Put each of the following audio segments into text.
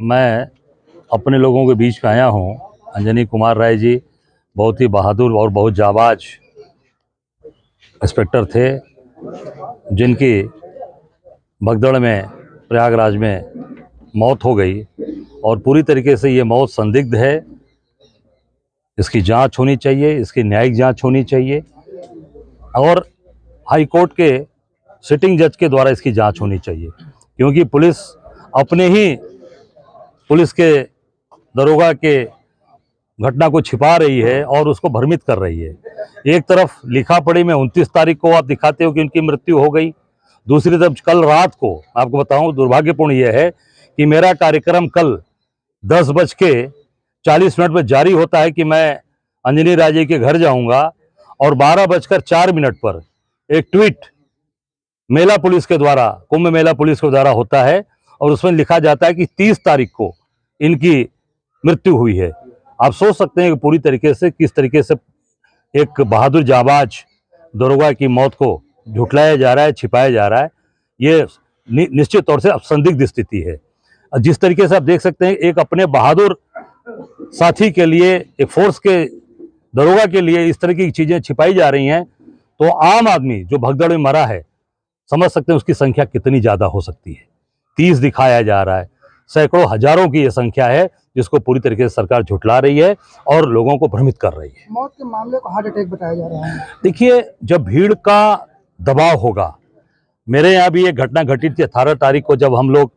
मैं अपने लोगों के बीच में आया हूँ। अंजनी कुमार राय जी बहुत ही बहादुर और बहुत जाबाज इंस्पेक्टर थे, जिनकी भगदड़ में प्रयागराज में मौत हो गई और पूरी तरीके से ये मौत संदिग्ध है। इसकी जांच होनी चाहिए, इसकी न्यायिक जांच होनी चाहिए और हाई कोर्ट के सिटिंग जज के द्वारा इसकी जांच होनी चाहिए, क्योंकि पुलिस अपने ही पुलिस के दरोगा के घटना को छिपा रही है और उसको भ्रमित कर रही है। एक तरफ लिखा पढ़ी में 29 तारीख को आप दिखाते हो कि उनकी मृत्यु हो गई, दूसरी तरफ कल रात को आपको बताऊं, दुर्भाग्यपूर्ण यह है कि मेरा कार्यक्रम कल 10:40 पर जारी होता है कि मैं अंजनी राय जी के घर जाऊंगा और 12:04 पर एक ट्वीट मेला पुलिस के द्वारा, कुंभ मेला पुलिस के द्वारा होता है और उसमें लिखा जाता है कि 30 तारीख को इनकी मृत्यु हुई है। आप सोच सकते हैं कि पूरी तरीके से किस तरीके से एक बहादुर जाबाज दरोगा की मौत को झुठलाया जा रहा है, छिपाया जा रहा है। ये निश्चित तौर से अब संदिग्ध स्थिति है। जिस तरीके से आप देख सकते हैं, एक अपने बहादुर साथी के लिए, एक फोर्स के दरोगा के लिए इस तरह की चीजें छिपाई जा रही हैं, तो आम आदमी जो भगदड़ में मरा है समझ सकते हैं उसकी संख्या कितनी ज्यादा हो सकती है। 30 दिखाया जा रहा है, सैकड़ों हजारों की यह संख्या है जिसको पूरी तरीके से सरकार झुठला रही है और लोगों को भ्रमित कर रही है। मौत के मामले को हार्ट अटैक बताया जा रहा है। देखिए, जब भीड़ का दबाव होगा, मेरे यहाँ भी एक घटना घटी थी 18 तारीख को, जब हम लोग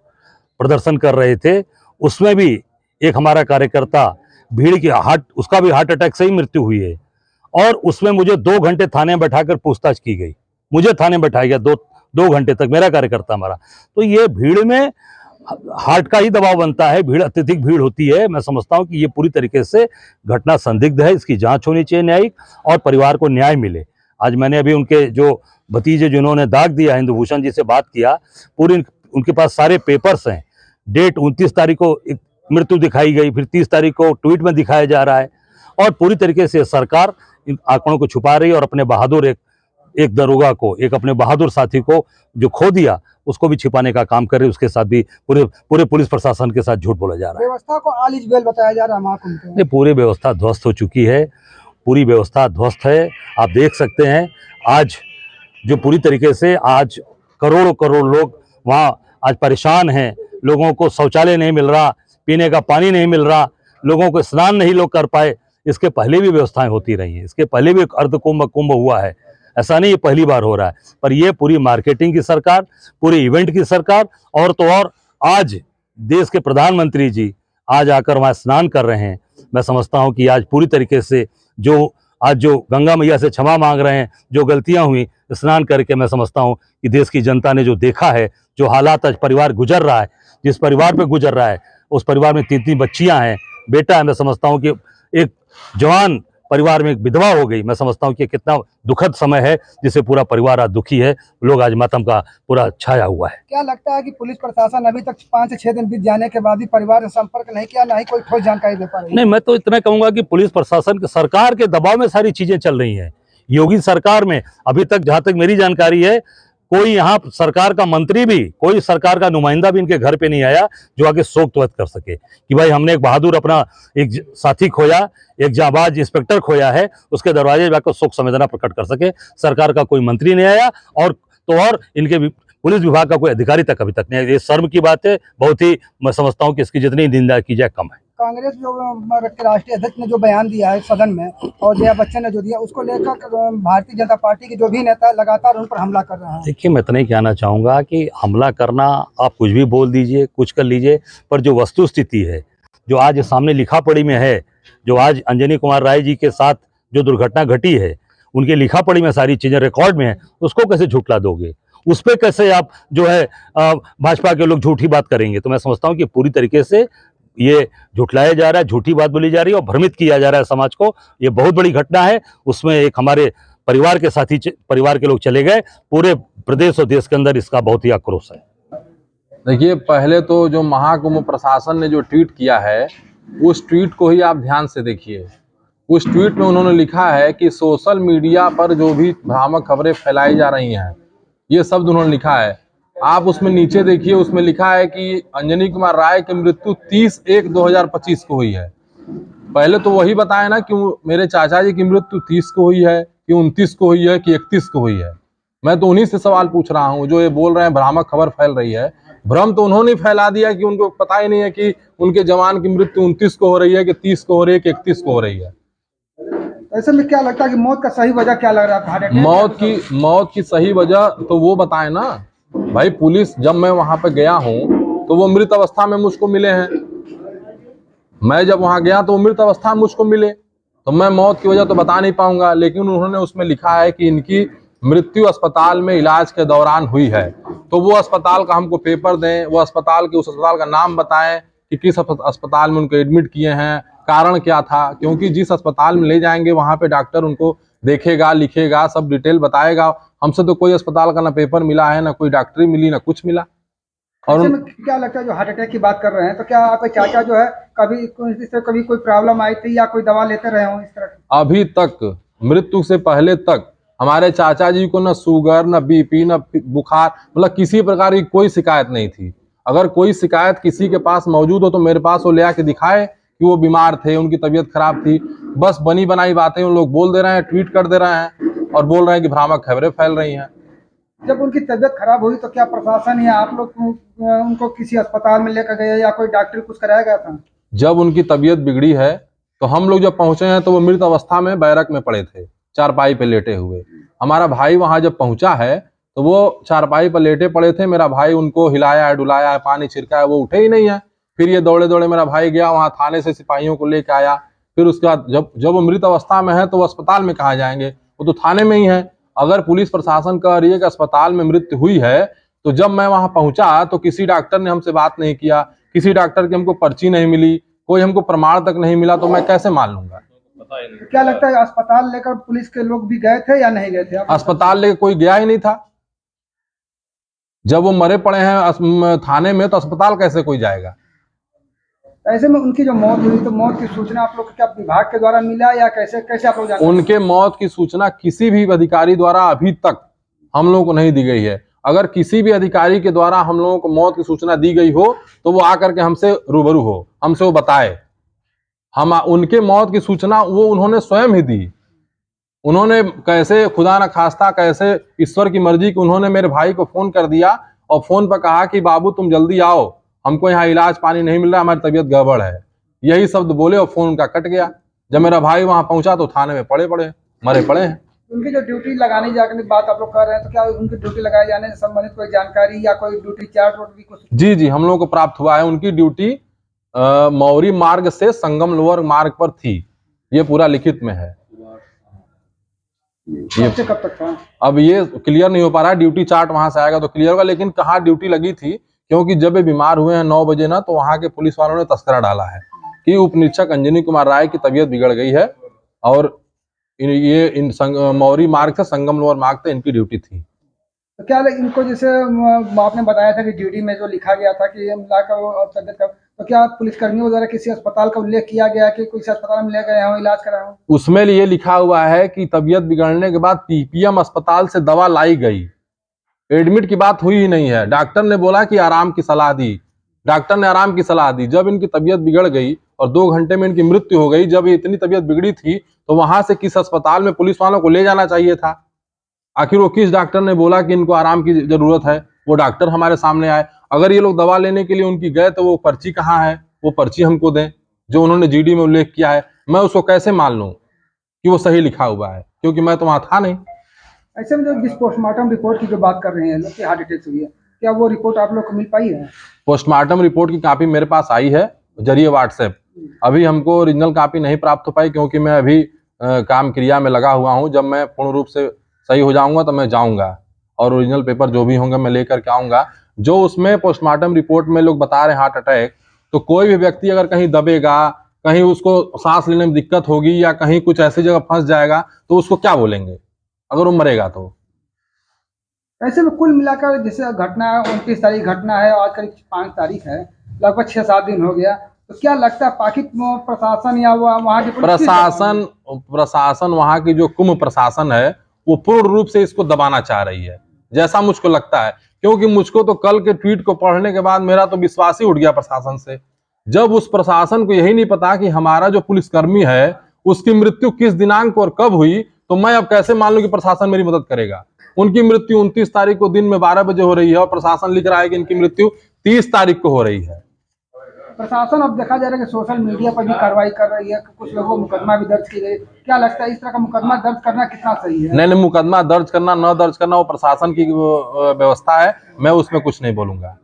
प्रदर्शन कर रहे थे, उसमें भी एक हमारा कार्यकर्ता भीड़ की उसका भी हार्ट अटैक से ही मृत्यु हुई है और उसमें मुझे 2 घंटे थाने में बैठाकर पूछताछ की गई। मुझे थाने में बैठाया गया 2 घंटे तक, मेरा कार्यकर्ता मरा। तो ये भीड़ में हार्ट का ही दबाव बनता है, भीड़ अत्यधिक भीड़ होती है। मैं समझता हूं कि ये पूरी तरीके से घटना संदिग्ध है, इसकी जांच होनी चाहिए न्यायिक, और परिवार को न्याय मिले। आज मैंने अभी उनके जो भतीजे जिन्होंने दाग दिया, हिंदुभूषण जी से बात किया, पूरी उनके पास सारे पेपर्स हैं। डेट 29 तारीख को मृत्यु दिखाई गई, फिर 30 तारीख को ट्वीट में दिखाया जा रहा है और पूरी तरीके से सरकार इन आंकड़ों को छुपा रही है और अपने बहादुर एक दरोगा को, एक अपने बहादुर साथी को जो खो दिया, उसको भी छिपाने का काम कर रही है। उसके साथ भी पूरे पुलिस प्रशासन के साथ झूठ बोला जा रहा है। व्यवस्था को ऑल इज वेल बताया जा रहा है। ये पूरी व्यवस्था ध्वस्त हो चुकी है, पूरी व्यवस्था ध्वस्त है। आप देख सकते हैं आज जो पूरी तरीके से आज करोड़ों लोग वहाँ आज परेशान हैं। लोगों को शौचालय नहीं मिल रहा, पीने का पानी नहीं मिल रहा, लोगों को स्नान नहीं लोग कर पाए। इसके पहले भी व्यवस्थाएं होती रही हैं, इसके पहले भी कुंभ हुआ है, ऐसा नहीं ये पहली बार हो रहा है। पर ये पूरी मार्केटिंग की सरकार, पूरी इवेंट की सरकार, और तो और आज देश के प्रधानमंत्री जी आज आकर वहाँ स्नान कर रहे हैं। मैं समझता हूँ कि आज पूरी तरीके से जो गंगा मैया से क्षमा मांग रहे हैं, जो गलतियां हुई स्नान करके, मैं समझता हूँ कि देश की जनता ने जो देखा है, जो हालात आज परिवार गुजर रहा है, जिस परिवार पे गुजर रहा है, उस परिवार में 3 बच्चियां हैं, बेटा है। मैं समझता हूँ कि एक जवान परिवार में एक विधवा हो गई। मैं समझता हूँ कि कितना दुखद समय है, जिसे पूरा परिवार आज दुखी है, लोग आज मातम का पूरा छाया हुआ है। क्या लगता है कि पुलिस प्रशासन अभी तक 5 से 6 दिन बीत जाने के बाद भी परिवार से संपर्क नहीं किया, ना ही कोई ठोस जानकारी दे पा रही है? नहीं, मैं तो इतना कहूंगा कि पुलिस प्रशासन सरकार के दबाव में सारी चीजें चल रही हैं। योगी सरकार में अभी तक, जहां तक मेरी जानकारी है, कोई यहाँ सरकार का मंत्री भी, कोई सरकार का नुमाइंदा भी इनके घर पे नहीं आया जो आगे शोक व्यक्त कर सके कि भाई हमने एक बहादुर अपना एक साथी खोया, एक जाबाज इंस्पेक्टर खोया है, उसके दरवाजे जाकर शोक संवेदना प्रकट कर सके। सरकार का कोई मंत्री नहीं आया और इनके पुलिस विभाग का कोई अधिकारी तक अभी तक नहीं। ये शर्म की बात है, बहुत ही। मैं समझता हूँ कि इसकी जितनी निंदा की जाए कम है। कांग्रेस जो राष्ट्रीय अध्यक्ष ने जो बयान दिया है सदन में, और जया बच्चन ने जो दिया, उसको लेकर भारतीय जनता पार्टी के जो भी नेता लगातार उन पर हमला कर रहे हैं। देखिए, मैं इतना ही कहना चाहूंगा कि हमला करना, आप कुछ भी बोल दीजिए, कुछ कर लीजिए, पर जो वस्तु स्थिति है, जो आज सामने लिखा पढ़ी में है, जो आज अंजनी कुमार राय जी के साथ जो दुर्घटना घटी है, उनके लिखा पढ़ी में सारी चीजें रिकॉर्ड में है, उसको कैसे झुठला दोगे? उस पर कैसे आप जो है भाजपा के लोग झूठी बात करेंगे? तो मैं समझता हूँ कि पूरी तरीके से ये झुठलाया जा रहा है, झूठी बात बोली जा रही है और भ्रमित किया जा रहा है समाज को। ये बहुत बड़ी घटना है। उसमें एक हमारे परिवार के साथी, परिवार के लोग चले गए। पूरे प्रदेश और देश के अंदर इसका बहुत ही आक्रोश है। देखिए, पहले तो जो महाकुंभ प्रशासन ने जो ट्वीट किया है, उस ट्वीट को ही आप ध्यान से देखिए। उस ट्वीट में उन्होंने लिखा है कि सोशल मीडिया पर जो भी भ्रामक खबरें फैलाई जा रही हैं, ये शब्द उन्होंने लिखा है। आप उसमें नीचे देखिए, उसमें लिखा है कि अंजनी कुमार राय की मृत्यु 30/1/2025 को हुई है। पहले तो वही बताए ना कि मेरे चाचा जी की मृत्यु 30 को हुई है कि 29 को हुई है कि 31 को हुई है। मैं तो उन्हीं से सवाल पूछ रहा हूँ जो ये बोल रहे हैं भ्रामक खबर फैल रही है। भ्रम तो उन्होंने फैला दिया कि उनको पता ही नहीं है कि उनके जवान की मृत्यु 29 को हो रही है कि 30 को हो रही है कि 31 को हो रही है। ऐसे में क्या लगता है कि मौत का सही वजह क्या लग रहा था? Heart attack? मौत की सही वजह तो वो बताए ना भाई। पुलिस, जब मैं वहां पे गया हूँ तो वो मृत अवस्था में मुझको मिले हैं। मैं जब वहां गया तो वो मृत अवस्था में मुझको मिले, तो मैं मौत की वजह तो बता नहीं पाऊंगा। लेकिन उन्होंने उसमें लिखा है कि इनकी मृत्यु अस्पताल में इलाज के दौरान हुई है। तो वो अस्पताल का हमको पेपर दें, वो अस्पताल के, उस अस्पताल का नाम बताएं कि किस अस्पताल में उनको एडमिट किए हैं, कारण क्या था। क्योंकि जिस अस्पताल में ले जाएंगे वहां पे डॉक्टर उनको देखेगा, लिखेगा, सब डिटेल बताएगा। हमसे तो कोई अस्पताल का ना पेपर मिला है, ना कोई डॉक्टरी मिली, ना कुछ मिला। और ऐसे में क्या लगता है जो हार्ट अटैक की बात कर रहे हैं, तो क्या आपके चाचा जो है कभी कोई प्रॉब्लम आई थी या कोई दवा लेते रहे हो इस तरह की? अभी तक, मृत्यु से पहले तक हमारे चाचा जी को न शुगर, न बीपी, न बुखार, मतलब किसी प्रकार की कोई शिकायत नहीं थी। अगर कोई शिकायत किसी के पास मौजूद हो तो मेरे पास वो ले आके दिखाए कि वो बीमार थे, उनकी तबीयत खराब थी। बस बनी बनाई बातें उन लोग बोल दे रहे हैं, ट्वीट कर दे रहे हैं और बोल रहे हैं कि भ्रामक खबरें फैल रही हैं। जब उनकी तबीयत खराब हुई तो क्या प्रशासन या आप लोग उनको किसी अस्पताल में लेकर गए या कोई डॉक्टर कुछ कराया गया था? जब उनकी तबीयत बिगड़ी है तो हम लोग जब पहुंचे हैं तो वो मृत अवस्था में बैरक में पड़े थे, चारपाई पे लेटे हुए। हमारा भाई वहां जब पहुंचा है तो वो चारपाई पर लेटे पड़े थे। मेरा भाई उनको हिलाया है, डुलाया है, पानी छिड़का है, वो उठे ही नहीं है। फिर ये दौड़े दौड़े मेरा भाई गया वहां, थाने से सिपाहियों को लेके आया। फिर उसके बाद जब वो मृत अवस्था में है तो वो अस्पताल में कहाँ जाएंगे, वो तो थाने में ही है। अगर पुलिस प्रशासन कह रही है कि अस्पताल में मृत्यु हुई है, तो जब मैं वहां पहुंचा तो किसी डॉक्टर ने हमसे बात नहीं किया, किसी डॉक्टर की हमको पर्ची नहीं मिली, कोई हमको प्रमाण तक नहीं मिला, तो मैं कैसे मान लूंगा। तो क्या लगता है अस्पताल लेकर पुलिस के लोग भी गए थे या नहीं गए थे? अस्पताल लेके कोई गया ही नहीं था। जब वो मरे पड़े हैं थाने में तो अस्पताल कैसे कोई जाएगा। ऐसे में उनकी जो मौत हुई तो मौत की सूचना आप लोग को क्या विभाग के द्वारा मिला या कैसे कैसे आप लोग जानते हैं? उनके मौत की सूचना किसी भी अधिकारी द्वारा अभी तक हम लोगों को नहीं दी गई है। अगर किसी भी अधिकारी के द्वारा हम लोगों को मौत की सूचना दी गई हो तो वो आकर के हमसे रूबरू हो, हमसे वो बताए। हम उनके मौत की सूचना वो उन्होंने स्वयं ही दी। उन्होंने कैसे, खुदा न खास्ता, कैसे ईश्वर की मर्जी कि उन्होंने मेरे भाई को फोन कर दिया और फोन पर कहा कि बाबू तुम जल्दी आओ, हमको यहाँ इलाज पानी नहीं मिल रहा, हमारी तबीयत गड़बड़ है। यही शब्द बोले और फोन उनका कट गया। जब मेरा भाई वहां पहुंचा तो थाने में मरे पड़े हैं। उनकी जो ड्यूटी लगाने जाने की बात आप लोग कर रहे हैं, तो क्या उनकी ड्यूटी लगाए जाने से संबंधित कोई जानकारी या कोई ड्यूटी चार्ट भी कुछ? जी, हम लोगों को प्राप्त हुआ है। उनकी ड्यूटी मौरी मार्ग से संगम लोअर मार्ग पर थी, ये पूरा लिखित में है। कब से कब तक था? अब ये क्लियर नहीं हो पा रहा है, ड्यूटी चार्ट वहां से आएगा तो क्लियर होगा। लेकिन कहाँ ड्यूटी लगी थी, क्योंकि जब ये बीमार हुए हैं 9 बजे ना, तो वहां के पुलिस वालों ने तस्करा डाला है कि उप निरीक्षक अंजनी कुमार राय की तबीयत बिगड़ गई है और मौरी मार्ग से संगम लोअर मार्ग तक इनकी ड्यूटी थी। तो क्या इनको जैसे आपने बताया था कि ड्यूटी में जो लिखा गया था कि मिलाकर, तो क्या पुलिसकर्मियों द्वारा किसी अस्पताल का उल्लेख किया गया कि किसी अस्पताल में ले गए हो, इलाज कराया हो? उसमें ये लिखा हुआ है कि तबीयत बिगड़ने के बाद पीपीएम अस्पताल से दवा लाई गई, एडमिट की बात हुई ही नहीं है। डॉक्टर ने बोला कि आराम की सलाह दी, डॉक्टर ने आराम की सलाह दी। जब इनकी तबीयत बिगड़ गई और 2 घंटे में इनकी मृत्यु हो गई, जब इतनी तबीयत बिगड़ी थी तो वहां से किस अस्पताल में पुलिस वालों को ले जाना चाहिए था। आखिर वो किस डॉक्टर ने बोला कि इनको आराम की जरूरत है, वो डॉक्टर हमारे सामने आए। अगर ये लोग दवा लेने के लिए उनकी गए तो वो पर्ची कहाँ है, वो पर्ची हमको दें जो उन्होंने जीडी में उल्लेख किया है। मैं उसको कैसे मान लूं कि वो सही लिखा हुआ है, क्योंकि मैं तो वहां था नहीं। ऐसे में जो जिस पोस्टमार्टम रिपोर्ट की जो बात कर रहे हैं लोग कि हार्ट अटैक हुई है, क्या वो रिपोर्ट आप लोग को मिल पाई है? पोस्टमार्टम रिपोर्ट की कॉपी मेरे पास आई है जरिए व्हाट्सएप। अभी हमको ओरिजिनल कॉपी नहीं प्राप्त हो पाई, क्योंकि मैं अभी काम क्रिया में लगा हुआ हूँ। जब मैं पूर्ण रूप से सही हो जाऊंगा तो मैं जाऊंगा और ओरिजिनल पेपर जो भी होंगे मैं लेकर के आऊंगा। जो उसमें पोस्टमार्टम रिपोर्ट में लोग बता रहे हैं हार्ट अटैक, तो कोई भी व्यक्ति अगर कहीं दबेगा, कहीं उसको सांस लेने में दिक्कत होगी या कहीं कुछ ऐसी जगह फंस जाएगा तो उसको क्या बोलेंगे अगर वो मरेगा तो। ऐसे में कुल मिलाकर जैसे घटना 29 तारीख घटना है, आज करीब 5 तारीख है, लगभग 6-7 दिन हो गया, तो क्या लगता है पाकि प्रशासन या वहाँ की प्रशासन वहाँ की जो कुंभ प्रशासन है वो पूर्ण रूप से इसको दबाना चाह रही है, जैसा मुझको लगता है। क्योंकि मुझको तो कल के ट्वीट को पढ़ने के बाद मेरा तो विश्वास ही उठ गया प्रशासन से। जब उस प्रशासन को यही नहीं पता कि हमारा जो पुलिसकर्मी है उसकी मृत्यु किस दिनांक को और कब हुई, तो मैं अब कैसे मान लूं कि प्रशासन मेरी मदद करेगा। उनकी मृत्यु 29 तारीख को दिन में 12 बजे हो रही है और प्रशासन लिख रहा है कि इनकी मृत्यु 30 तारीख को हो रही है। प्रशासन अब देखा जा रहा है कि सोशल मीडिया पर भी कार्रवाई कर रही है, कुछ लोगों को मुकदमा भी दर्ज की गई। क्या लगता है इस तरह का मुकदमा दर्ज करना कितना सही है? नहीं, मुकदमा दर्ज करना न दर्ज करना वो प्रशासन की व्यवस्था है, मैं उसमें कुछ नहीं बोलूंगा।